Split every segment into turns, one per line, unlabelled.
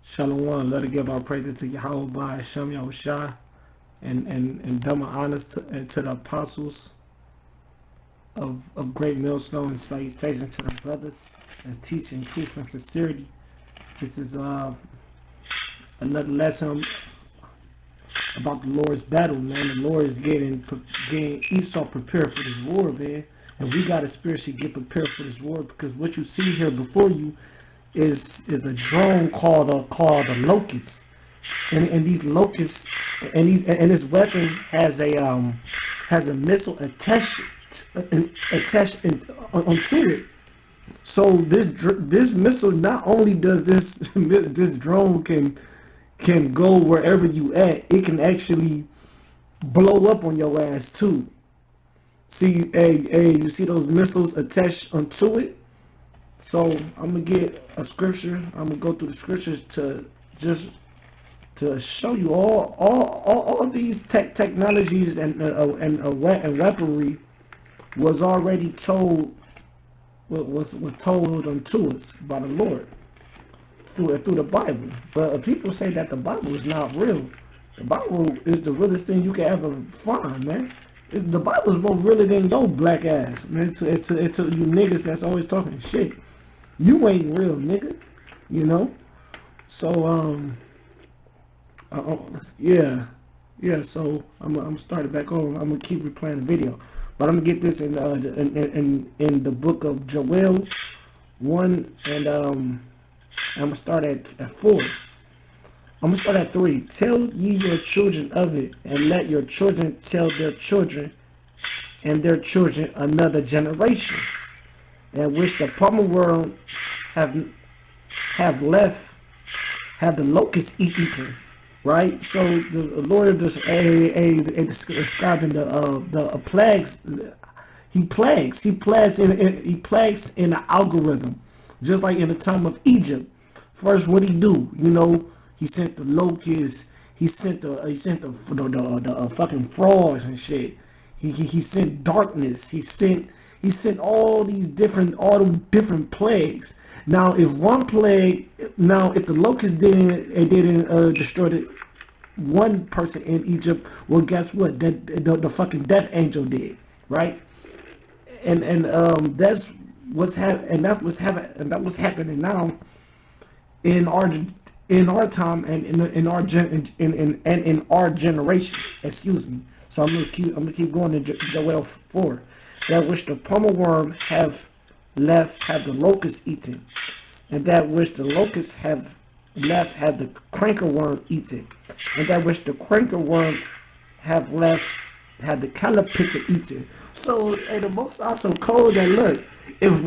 Shalom, let us give our praises to Yahweh by Hashem Yahushua and double honors to the apostles of Great Millstone and salutations to the brothers that's teaching truth and sincerity. This is another lesson about the Lord's battle, man. The Lord is getting Esau prepared for this war, man. And we got to spiritually get prepared for this war, because what you see here before you is a drone called a Locust, and these locusts and this weapon has a missile attached onto it. So this missile, not only does this drone can go wherever you at, it can actually blow up on your ass too. See, you see those missiles attached onto it? So I'm gonna get a scripture. I'm gonna go through the scriptures to show you all these technologies and weaponry was already told was told unto us by the Lord through the Bible. But people say that the Bible is not real. The Bible is the realest thing you can ever find, man. The Bible's more realer than your black ass, man. It's to you niggas that's always talking shit. You ain't real, nigga. You know. So yeah. So I'm starting back on. I'm gonna keep replaying the video, but I'm gonna get this in the book of Joel 1, and I'm gonna start at 4. I'm gonna start at 3. Tell ye your children of it, and let your children tell their children, and their children another generation, and which the palmer worm have the locust eaten. Right. So the Lord is describing the plagues. He plagues in the algorithm, just like in the time of Egypt. First, what he do? You know. He sent the locusts. He sent the fucking frogs and shit. He sent darkness. He sent all these different plagues. Now, if the locusts didn't destroy one person in Egypt, well, guess what? The fucking death angel did, right? And that's what's happening now in our time and in our generation. Excuse me. So I'm gonna keep going to Joel 4. That which the palmer worm have the locusts eaten, and that which the locusts have left have the cranker worm eaten, and that which the cranker worm have left have the caterpillar eaten. So, and the most also cold that look, if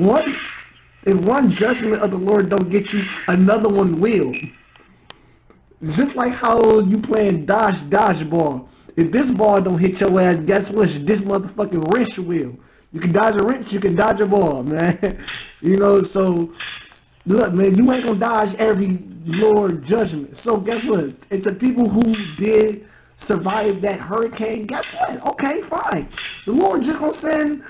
one judgment of the Lord don't get you, another one will. Just like how you playing dodgeball. If this ball don't hit your ass, guess what? This motherfucking wrench will. You can dodge a wrench, you can dodge a ball, man. You know, so look, man, you ain't gonna dodge every Lord judgment. So guess what? It's the people who did survive that hurricane. Guess what? Okay, fine. The Lord just gonna send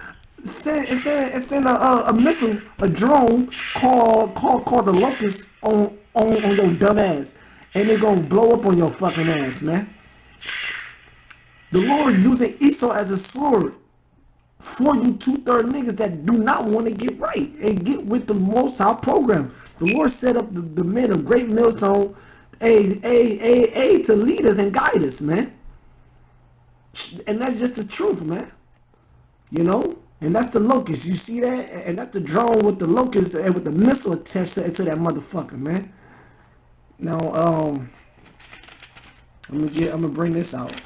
a missile, a drone called the Locust on your dumb ass, and they gonna blow up on your fucking ass, man. The Lord using Esau as a sword for you 2/3 niggas that do not want to get right and get with the Most High program. The Lord set up the men of Great Millstone to lead us and guide us, man. And that's just the truth, man. You know? And that's the locust. You see that? And that's the drone with the locust and with the missile attached to that motherfucker, man. Now, I'm gonna bring this out.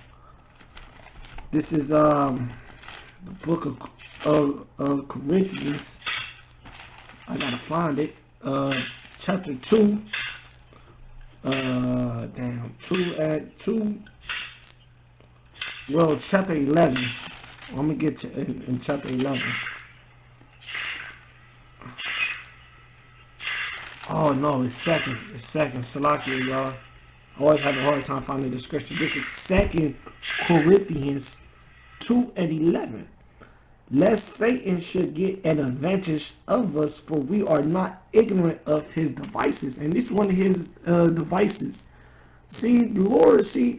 This is the book of Corinthians. I gotta find it. Chapter 2. 2. Well, chapter 11. I'm gonna get to in chapter 11. Oh no, it's second. Salakia, y'all. I always have a hard time finding the scripture. This is 2 Corinthians 2 and 11. lest Satan should get an advantage of us, for we are not ignorant of his devices. And this is one of his devices. See, the Lord, see,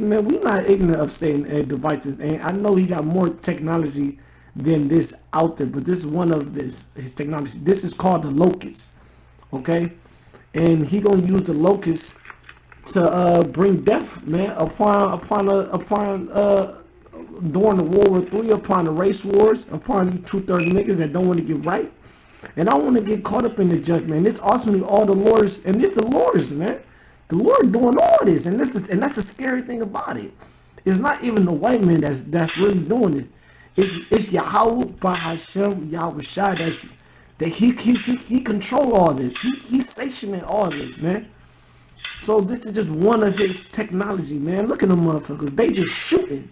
man, we're not ignorant of Satan devices. And I know he got more technology than this out there, but this is one of his technology. This is called the Locust, okay? And he gonna use the Locust to bring death, man, upon during the World War III, upon the race wars, upon these 2/3 niggas that don't want to get right. And I want to get caught up in the judgment. And it's ultimately all the Lord's, and it's the Lord's, man. The Lord doing all this, and that's the scary thing about it. It's not even the white man that's really doing it. It's Yahweh by Hashem, Yahweh Shai, that he control all this. He's sanctioning all this, man. So this is just one of his technology, man. Look at them motherfuckers. They just shooting.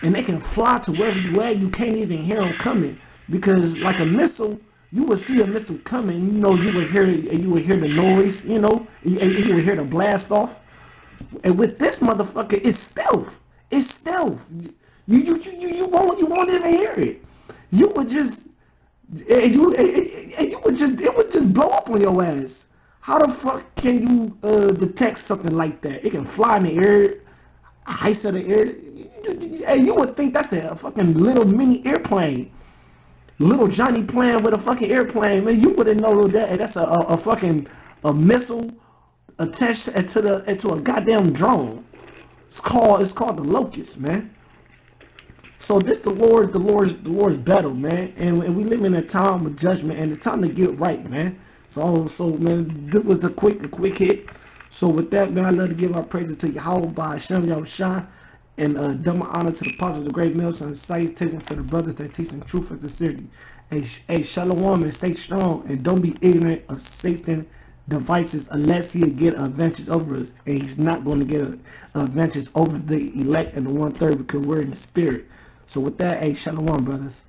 And they can fly to wherever you at. You can't even hear them coming. Because like a missile, you would see a missile coming. You know, you would hear the noise, you know. You would hear the blast off. And with this motherfucker, it's stealth. It's stealth. You won't even hear it. You would just it would just blow up on your ass. How the fuck can you detect something like that? It can fly in the air, heights of the air. Hey, you would think that's a fucking little mini airplane. Little Johnny playing with a fucking airplane, man. You wouldn't know that that's a fucking missile attached to a goddamn drone. It's called the Locust, man. So this the Lord's battle, man. And we live in a time of judgment and it's time to get right, man. So man, this was a quick hit. So with that, man, I love to give our praises to Yahweh by Hashem Yahushua, and double honor to the apostles, the great males and salutations to the brothers that teach in truth and sincerity. Hey, shalom, and stay strong, and don't be ignorant of Satan's devices unless he'll get an advantage over us, and he's not going to get an advantage over the elect and the 1/3 because we're in the spirit. So with that, hey, shalom, brothers.